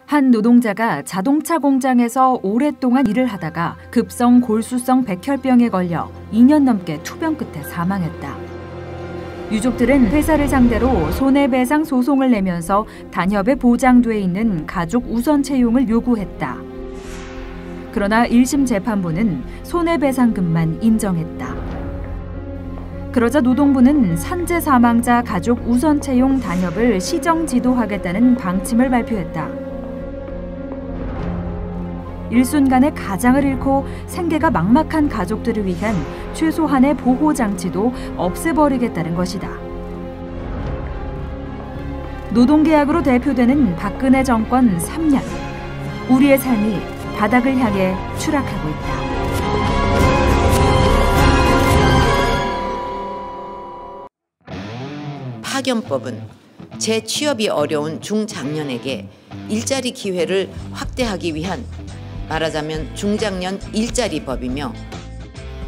한 노동자가 자동차 공장에서 오랫동안 일을 하다가 급성 골수성 백혈병에 걸려 2년 넘게 투병 끝에 사망했다. 유족들은 회사를 상대로 손해배상 소송을 내면서 단협에 보장돼 있는 가족 우선 채용을 요구했다. 그러나 1심 재판부는 손해배상금만 인정했다. 그러자 노동부는 산재 사망자 가족 우선 채용 단협을 시정 지도하겠다는 방침을 발표했다. 일순간에 가장을 잃고 생계가 막막한 가족들을 위한 최소한의 보호 장치도 없애버리겠다는 것이다. 노동계약으로 대표되는 박근혜 정권 3년. 우리의 삶이 바닥을 향해 추락하고 있다. 파견법은 재취업이 어려운 중장년에게 일자리 기회를 확대하기 위한 말하자면 중장년 일자리법이며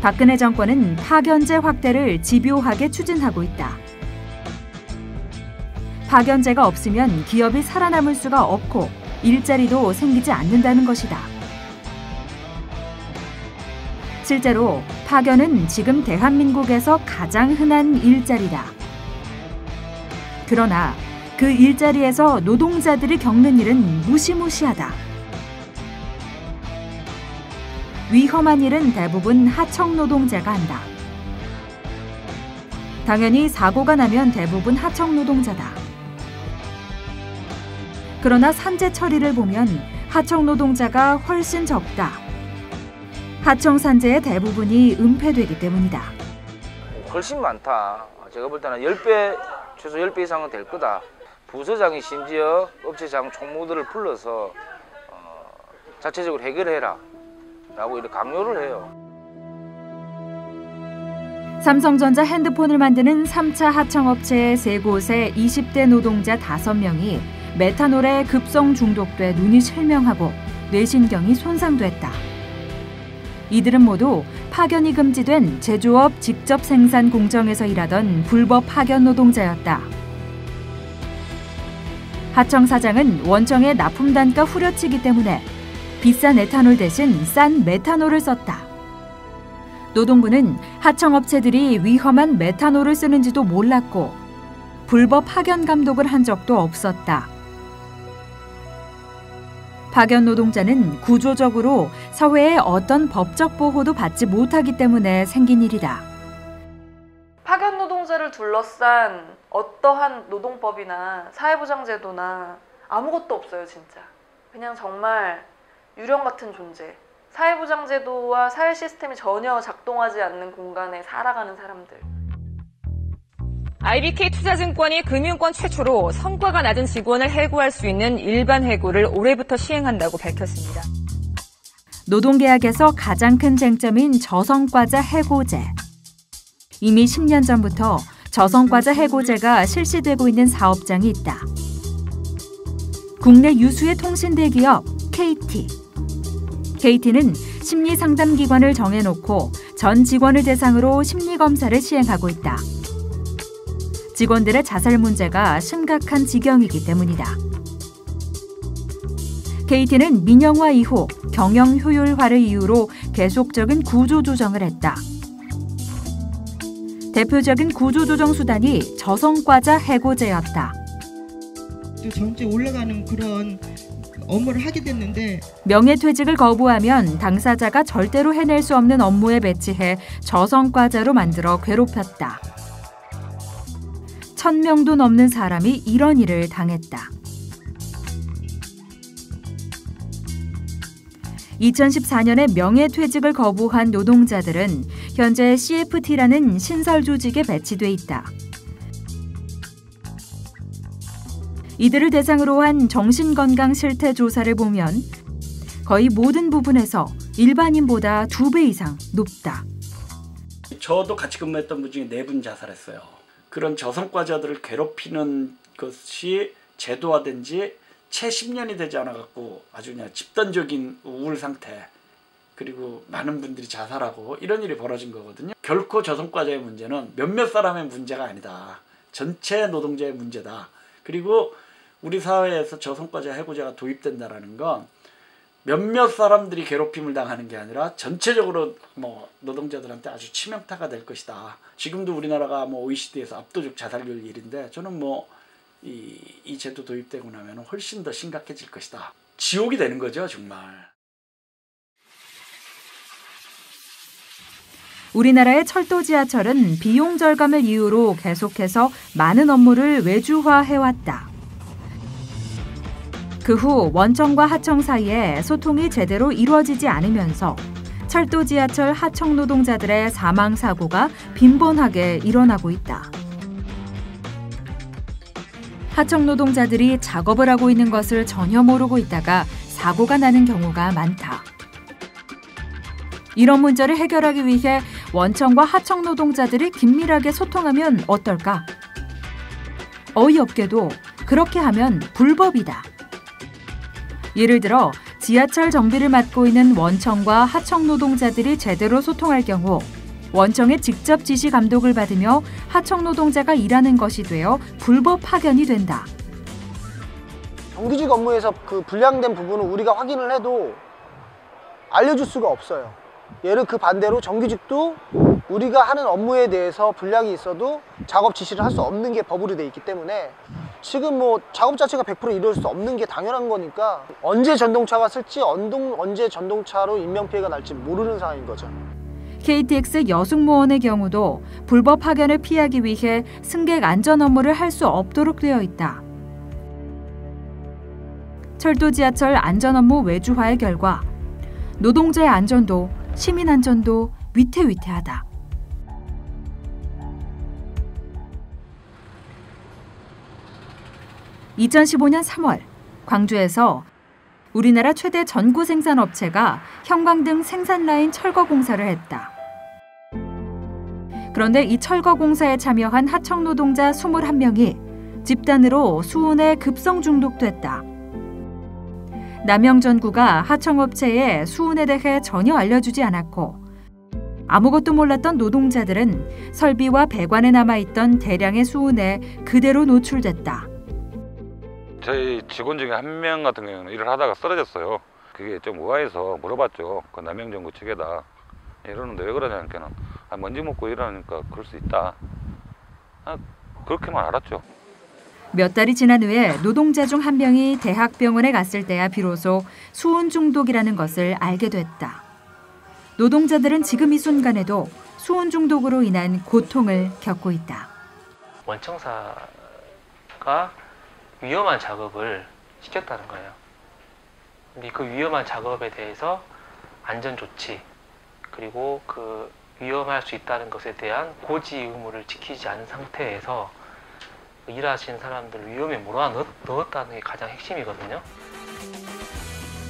박근혜 정권은 파견제 확대를 집요하게 추진하고 있다. 파견제가 없으면 기업이 살아남을 수가 없고 일자리도 생기지 않는다는 것이다. 실제로 파견은 지금 대한민국에서 가장 흔한 일자리다. 그러나 그 일자리에서 노동자들이 겪는 일은 무시무시하다. 위험한 일은 대부분 하청 노동자가 한다. 당연히 사고가 나면 대부분 하청 노동자다. 그러나 산재 처리를 보면 하청 노동자가 훨씬 적다. 하청 산재의 대부분이 은폐되기 때문이다. 훨씬 많다. 제가 볼 때는 10배, 최소 10배 이상은 될 거다. 부서장이 심지어 업체장 총무들을 불러서 자체적으로 해결해라 라고 이렇게 강요를 해요. 삼성전자 핸드폰을 만드는 3차 하청업체의 3곳의 20대 노동자 5명이 메탄올에 급성 중독돼 눈이 실명하고 뇌신경이 손상됐다. 이들은 모두 파견이 금지된 제조업 직접 생산 공정에서 일하던 불법 파견 노동자였다. 하청 사장은 원청의 납품 단가 후려치기 때문에 비싼 에탄올 대신 싼 메탄올을 썼다. 노동부는 하청업체들이 위험한 메탄올을 쓰는지도 몰랐고 불법 파견 감독을 한 적도 없었다. 파견 노동자는 구조적으로 사회의 어떤 법적 보호도 받지 못하기 때문에 생긴 일이다. 파견 노동자를 둘러싼 어떠한 노동법이나 사회보장제도나 아무것도 없어요, 진짜. 그냥 정말 유령 같은 존재. 사회보장제도와 사회 시스템이 전혀 작동하지 않는 공간에 살아가는 사람들. IBK투자증권이 금융권 최초로 성과가 낮은 직원을 해고할 수 있는 일반 해고를 올해부터 시행한다고 밝혔습니다. 노동계약에서 가장 큰 쟁점인 저성과자 해고제. 이미 10년 전부터 저성과자 해고제가 실시되고 있는 사업장이 있다. 국내 유수의 통신대기업 KT. KT는 심리상담기관을 정해놓고 전 직원을 대상으로 심리검사를 시행하고 있다. 직원들의 자살 문제가 심각한 지경이기 때문이다. KT는 민영화 이후 경영 효율화를 이유로 계속적인 구조조정을 했다. 대표적인 구조조정 수단이 저성과자 해고제였다. 전체 올라가는 그런 업무를 하게 됐는데 명예퇴직을 거부하면 당사자가 절대로 해낼 수 없는 업무에 배치해 저성과자로 만들어 괴롭혔다. 1000명도 넘는 사람이 이런 일을 당했다. 2014년에 명예퇴직을 거부한 노동자들은 현재 CFT라는 신설 조직에 배치돼 있다. 이들을 대상으로 한 정신건강 실태 조사를 보면 거의 모든 부분에서 일반인보다 2배 이상 높다. 저도 같이 근무했던 분 중에 4분 자살했어요. 그런 저성과자들을 괴롭히는 것이 제도화된 지 채 10년이 되지 않아갖고 아주 그냥 집단적인 우울 상태, 그리고 많은 분들이 자살하고 이런 일이 벌어진 거거든요. 결코 저성과자의 문제는 몇몇 사람의 문제가 아니다. 전체 노동자의 문제다. 그리고 우리 사회에서 저성과자 해고제가 도입된다라는 건 몇몇 사람들이 괴롭힘을 당하는 게 아니라 전체적으로 뭐 노동자들한테 아주 치명타가 될 것이다. 지금도 우리나라가 뭐 OECD에서 압도적 자살률 1위인데 저는 뭐 이 제도 도입되고 나면 훨씬 더 심각해질 것이다. 지옥이 되는 거죠, 정말. 우리나라의 철도 지하철은 비용 절감을 이유로 계속해서 많은 업무를 외주화해왔다. 그 후 원청과 하청 사이에 소통이 제대로 이루어지지 않으면서 철도 지하철 하청 노동자들의 사망 사고가 빈번하게 일어나고 있다. 하청 노동자들이 작업을 하고 있는 것을 전혀 모르고 있다가 사고가 나는 경우가 많다. 이런 문제를 해결하기 위해 원청과 하청 노동자들이 긴밀하게 소통하면 어떨까? 어이없게도 그렇게 하면 불법이다. 예를 들어 지하철 정비를 맡고 있는 원청과 하청 노동자들이 제대로 소통할 경우 원청의 직접 지시 감독을 받으며 하청 노동자가 일하는 것이 되어 불법 파견이 된다. 정규직 업무에서 그 불량된 부분을 우리가 확인을 해도 알려줄 수가 없어요. 예를 그 반대로 정규직도 우리가 하는 업무에 대해서 불량이 있어도 작업 지시를 할 수 없는 게 법으로 돼 있기 때문에 지금 뭐 작업 자체가 100% 이룰 수 없는 게 당연한 거니까 언제 전동차가 쓸지 언제 전동차로 인명피해가 날지 모르는 상황인 거죠. KTX 여승무원의 경우도 불법 파견을 피하기 위해 승객 안전 업무를 할 수 없도록 되어 있다. 철도 지하철 안전 업무 외주화의 결과 노동자의 안전도 시민 안전도 위태위태하다. (2015년 3월) 광주에서 우리나라 최대 전구 생산 업체가 형광등 생산 라인 철거 공사를 했다. 그런데 이 철거 공사에 참여한 하청 노동자 21명이 집단으로 수은에 급성 중독됐다. 남영전구가 하청업체에 수은에 대해 전혀 알려주지 않았고 아무것도 몰랐던 노동자들은 설비와 배관에 남아있던 대량의 수은에 그대로 노출됐다. 저희 직원 중에 한 명 같은 경우는 일을 하다가 쓰러졌어요. 그게 좀 의아해서 물어봤죠. 그 남영전구 측에다. 이러는데 왜 그러냐니까는 먼지 먹고 일하니까 그럴 수 있다. 그렇게만 알았죠. 몇 달이 지난 후에 노동자 중 한 명이 대학병원에 갔을 때야 비로소 수은 중독이라는 것을 알게 됐다. 노동자들은 지금 이 순간에도 수은 중독으로 인한 고통을 겪고 있다. 원청사가 위험한 작업을 시켰다는 거예요. 근데 그 위험한 작업에 대해서 안전조치 그리고 그 위험할 수 있다는 것에 대한 고지 의무를 지키지 않은 상태에서 일하시는 사람들을 위험에 몰아넣었다는 게 가장 핵심이거든요.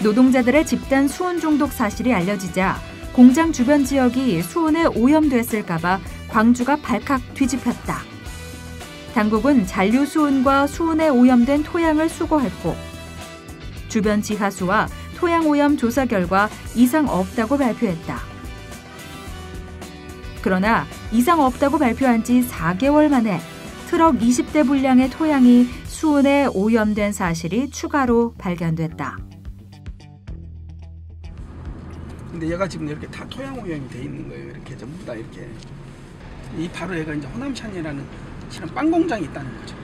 노동자들의 집단 수은 중독 사실이 알려지자 공장 주변 지역이 수은에 오염됐을까 봐 광주가 발칵 뒤집혔다. 당국은 잔류 수은과 수은에 오염된 토양을 수거했고 주변 지하수와 토양 오염 조사 결과 이상 없다고 발표했다. 그러나 이상 없다고 발표한 지 4개월 만에 트럭 20대 분량의 토양이 수은에 오염된 사실이 추가로 발견됐다. 근데 얘가 지금 이렇게 다 토양 오염이 돼 있는 거예요. 이렇게 전부 다 이렇게. 이 바로 얘가 이제 호남산이라는 실은 빵 공장이 있다는 거죠.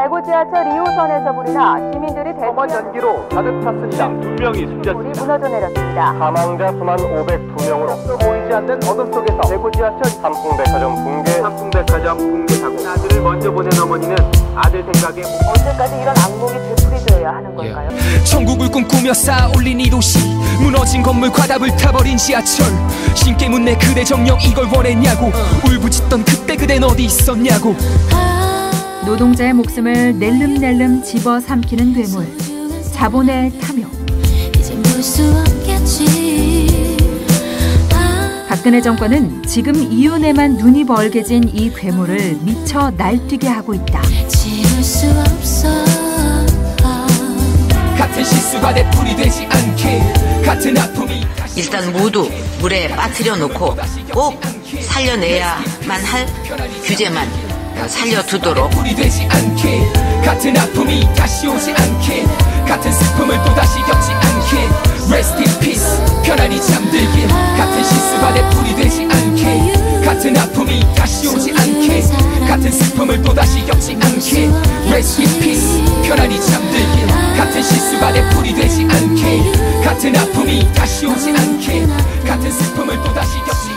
대구 지하철 2호선에서 불이나 시민들이 험한 연기로 가득 찼습니다. 2명이 숨졌습니다. 불이 무너져 내렸습니다. 사망자 수만 502명으로 보이지 않는 어둠 속에서 대구 지하철 삼풍백화점 붕괴 사고. 아들을 먼저 보낸 어머니는 아들 생각에 언제까지 이런 악몽이 되풀이되어야 하는 걸까요? 천국을 꿈꾸며 쌓아올린 이 도시, 무너진 건물 과답을 타버린 지하철. 신께 묻네 그대 정녕 이걸 원했냐고. 울부짖던 그때 그댄 어디 있었냐고. 노동자의 목숨을 낼름낼름 집어삼키는 괴물, 자본의 탐욕. 박근혜 정권은 지금 이윤에만 눈이 벌게진 이 괴물을 미쳐 날뛰게 하고 있다. 같은 실수가 되풀이 되지 않게 같은 아픔이 일단 모두 물에 빠뜨려 놓고 꼭 살려내야만 할 규제만 살려두도록. 되지 않게 같은 아픔이 다시 오지 않게 같은 슬픔을 또다시 겪지 않게 Rest in peace 편안히 잠들길 같은 실수가 되풀이 되지 않게 같은 아픔이 다시 오지 않게 같은 슬픔을 또다시 겪지 않게 Rest in peace 편안히 잠들길 같은 실수가 되풀이 되지 않게 같은 아픔이 다시 오지 않게 같은 슬픔을 또다시 겪지